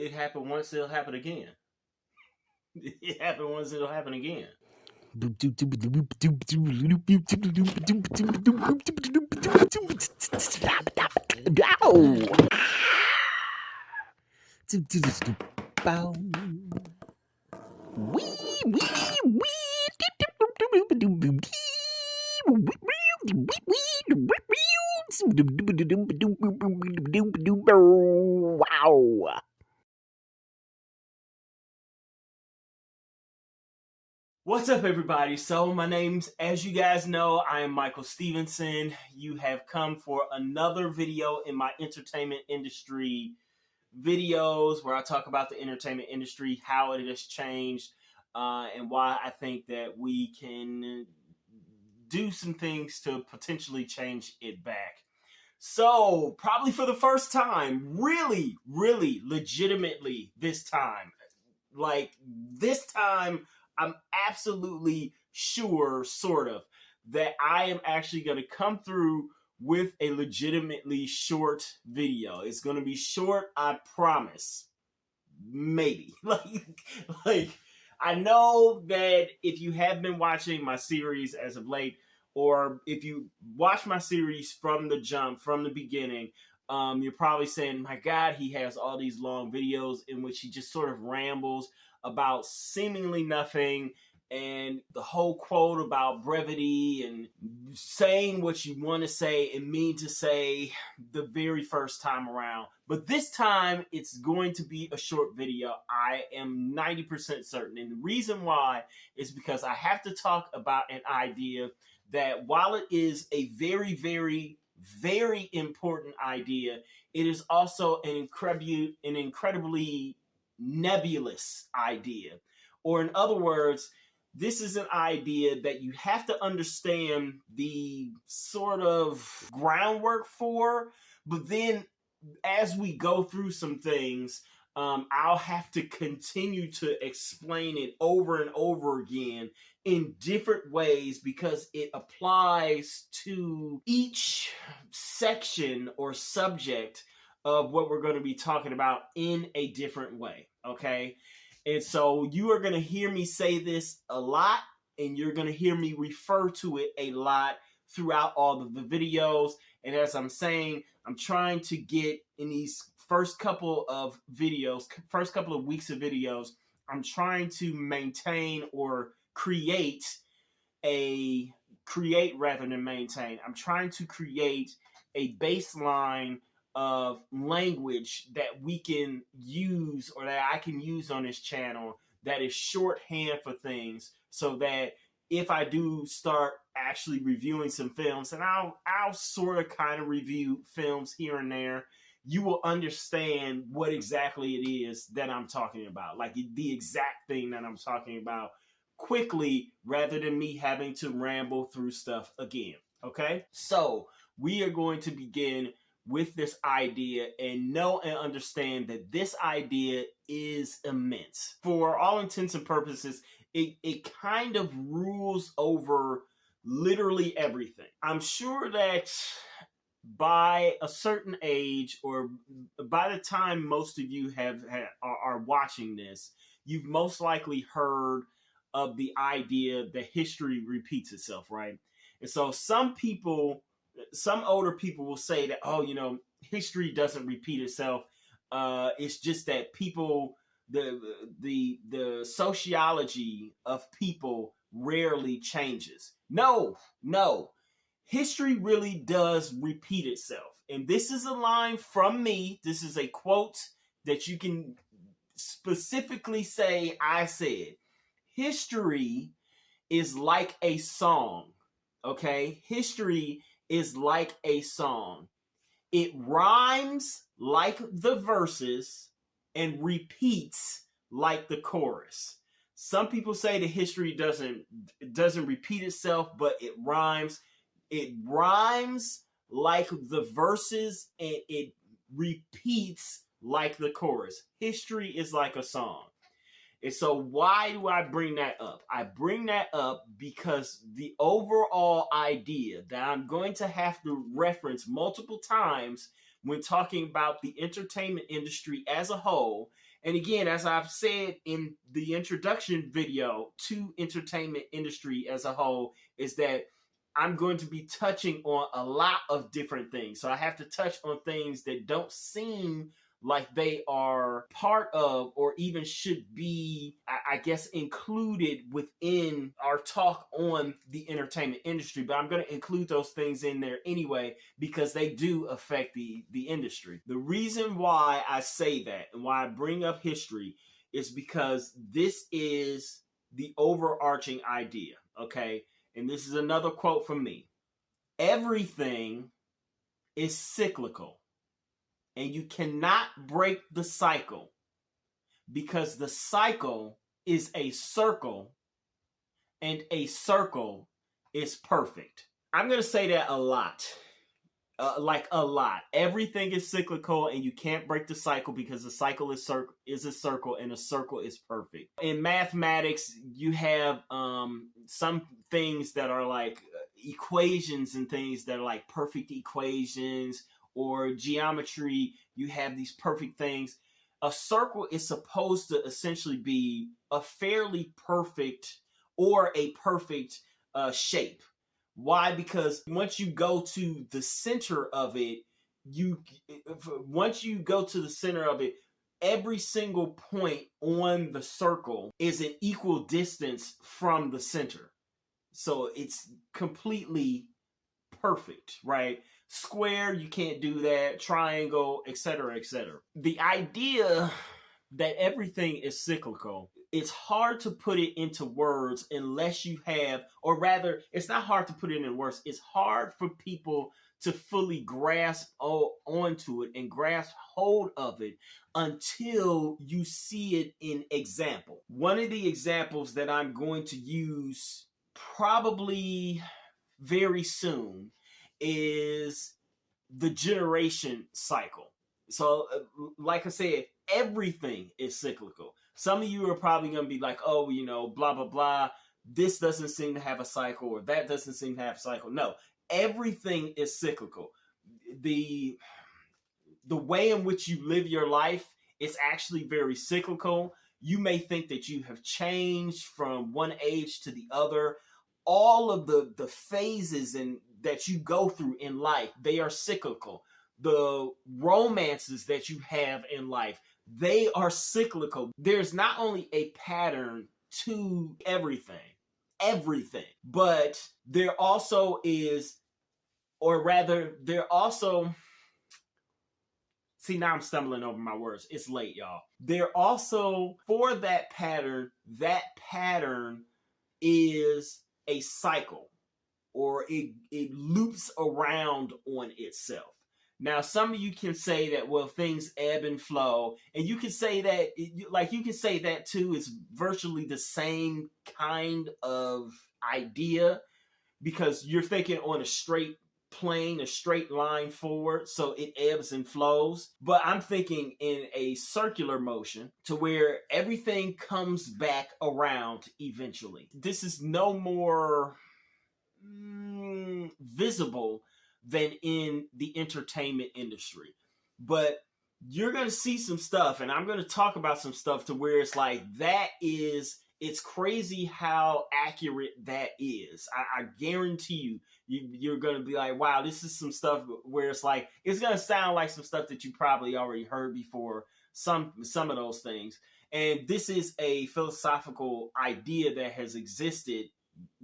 it happened once, it'll happen again. It happened once, it'll happen again. Wow. What's up, everybody? So my name's, as you guys know, I am Michael Stevenson. You have come for another video in my entertainment industry videos where I talk about the entertainment industry, how it has changed, and why I think that we can do some things to potentially change it back. So, probably for the first time, really, legitimately this time, I'm absolutely sure, sort of, that I am actually going to come through with a legitimately short video. It's going to be short, I promise. Maybe. I know that if you have been watching my series as of late, or if you watch my series from the jump, from the beginning, you're probably saying, my God, he has all these long videos in which he just sort of rambles about seemingly nothing, and the whole quote about brevity and saying what you want to say and mean to say the very first time around. But this time, it's going to be a short video. I am 90% certain. And the reason why is because I have to talk about an idea that, while it is a very, very important idea, it is also an incredibly nebulous idea. Or in other words, this is an idea that you have to understand the sort of groundwork for, but then as we go through some things, I'll have to continue to explain it over and over again in different ways because it applies to each section or subject of what we're going to be talking about in a different way, okay? And so you are going to hear me say this a lot, and you're going to hear me refer to it a lot throughout all of the videos. And as I'm saying, I'm trying to get in these first couple of weeks of videos, I'm trying to maintain or create rather than maintain. I'm trying to create a baseline of language that we can use, or that I can use on this channel, that is shorthand for things, so that if I do start actually reviewing some films, and I'll sort of kind of review films here and there, you will understand what exactly it is that I'm talking about, like the exact thing that I'm talking about, quickly, rather than me having to ramble through stuff again. Okay, so we are going to begin with this idea, and know and understand that this idea is immense. For all intents and purposes, it kind of rules over literally everything. I'm sure that by a certain age, or by the time most of you are watching this, you've most likely heard of the idea that history repeats itself, right? And so some older people will say that, oh, history doesn't repeat itself. It's just that people, the sociology of people rarely changes. No. History really does repeat itself. And this is a line from me. This is a quote that you can specifically say I said. History is like a song, okay? History is like a song. It rhymes like the verses and repeats like the chorus. Some people say that history doesn't repeat itself, but it rhymes. It rhymes like the verses and it repeats like the chorus. History is like a song. And so why do I bring that up? I bring that up because the overall idea that I'm going to have to reference multiple times when talking about the entertainment industry as a whole. And again, as I've said in the introduction video to entertainment industry as a whole, is that I'm going to be touching on a lot of different things. So I have to touch on things that don't seem like they are part of or even should be, I guess, included within our talk on the entertainment industry. But I'm going to include those things in there anyway, because they do affect the industry. The reason why I say that and why I bring up history is because this is the overarching idea, okay? And this is another quote from me. Everything is cyclical. And you cannot break the cycle, because the cycle is a circle, and a circle is perfect. I'm going to say that a lot. Like a lot. Everything is cyclical, and you can't break the cycle, because the cycle is a circle, and a circle is perfect. In mathematics, you have some things that are like equations and things that are like perfect equations, or geometry, you have these perfect things. A circle is supposed to essentially be a fairly perfect or a perfect shape. Why? Because once you go to the center of it, every single point on the circle is an equal distance from the center. So it's completely perfect, right? Square, you can't do that. Triangle, etc., etc. The idea that everything is cyclical, it's hard to put it into words unless you have, or rather, it's not hard to put it in words. It's hard for people to fully grasp onto it and grasp hold of it until you see it in example. One of the examples that I'm going to use probably very soon is the generation cycle. So like I said, everything is cyclical. Some of you are probably going to be like, oh, you know, blah, blah, blah. This doesn't seem to have a cycle, or that doesn't seem to have a cycle. No, everything is cyclical. The way in which you live your life is actually very cyclical. You may think that you have changed from one age to the other. All of the phases that you go through in life, they are cyclical. The romances that you have in life, they are cyclical. There's not only a pattern to everything, but there also is, or rather, see, now I'm stumbling over my words. It's late, y'all. There also, for that pattern is a cycle, or it loops around on itself. Now, some of you can say that, well, things ebb and flow, and you can say that, you can say that too. It's virtually the same kind of idea, because you're thinking on a straight plane, a straight line forward, so it ebbs and flows. But I'm thinking in a circular motion, to where everything comes back around eventually. This is no more visible than in the entertainment industry. But you're going to see some stuff, and I'm going to talk about some stuff to where it's like, it's crazy how accurate that is. I guarantee you're going to be like, wow, this is some stuff where it's like, it's going to sound like some stuff that you probably already heard before, some of those things. And this is a philosophical idea that has existed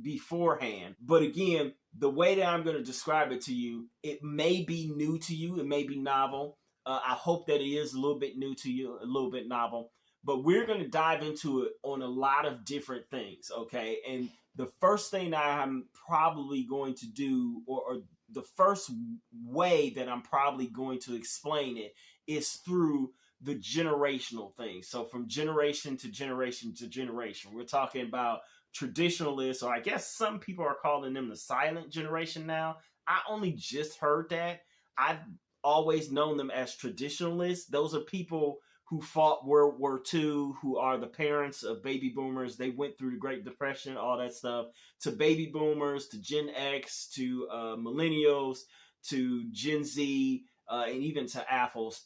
beforehand. But again, the way that I'm going to describe it to you, it may be new to you, it may be novel. I hope that it is a little bit new to you, a little bit novel. But we're going to dive into it on a lot of different things, okay? And the first thing that I'm probably going to do, or the first way that I'm probably going to explain it, is through the generational thing. So from generation to generation to generation, we're talking about traditionalists, or I guess some people are calling them the silent generation now. I only just heard that. I've always known them as traditionalists. Those are people who fought World War II, who are the parents of baby boomers. They went through the Great Depression, all that stuff, to baby boomers, to Gen X, to millennials, to Gen Z. and even to alphas,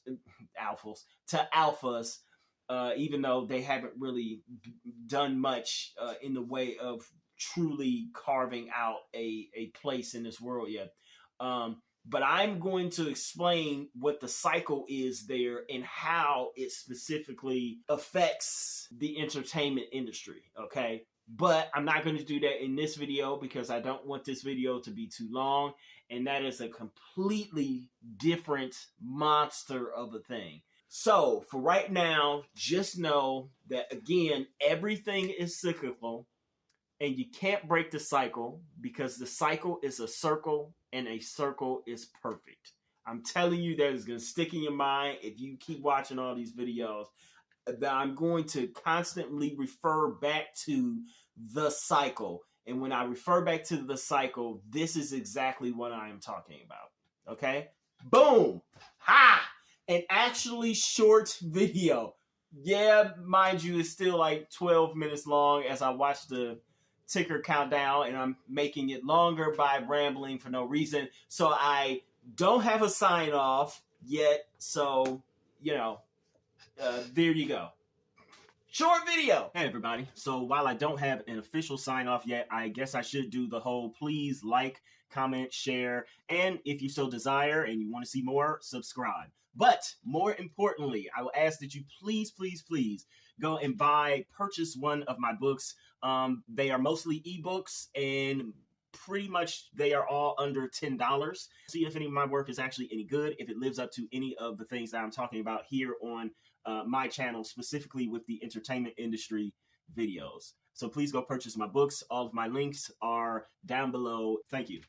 even though they haven't really done much in the way of truly carving out a place in this world yet. But I'm going to explain what the cycle is there and how it specifically affects the entertainment industry, okay? But I'm not going to do that in this video because I don't want this video to be too long, and that is a completely different monster of a thing. So, for right now, just know that, again, everything is cyclical, and you can't break the cycle because the cycle is a circle and a circle is perfect. I'm telling you, that is going to stick in your mind if you keep watching all these videos. That I'm going to constantly refer back to the cycle. And when I refer back to the cycle, this is exactly what I am talking about. Okay? Boom! Ha! An actually short video. Yeah, mind you, it's still like 12 minutes long as I watch the ticker countdown, and I'm making it longer by rambling for no reason. So I don't have a sign off yet. So, you know, there you go. Short video. Hey everybody. So while I don't have an official sign off yet, I guess I should do the whole please like, comment, share, and if you so desire and you want to see more, subscribe. But more importantly, I will ask that you please go and purchase one of my books. They are mostly ebooks, and pretty much they are all under $10. See if any of my work is actually any good, if it lives up to any of the things that I'm talking about here on my channel, specifically with the entertainment industry videos. So please go purchase my books. All of my links are down below. Thank you.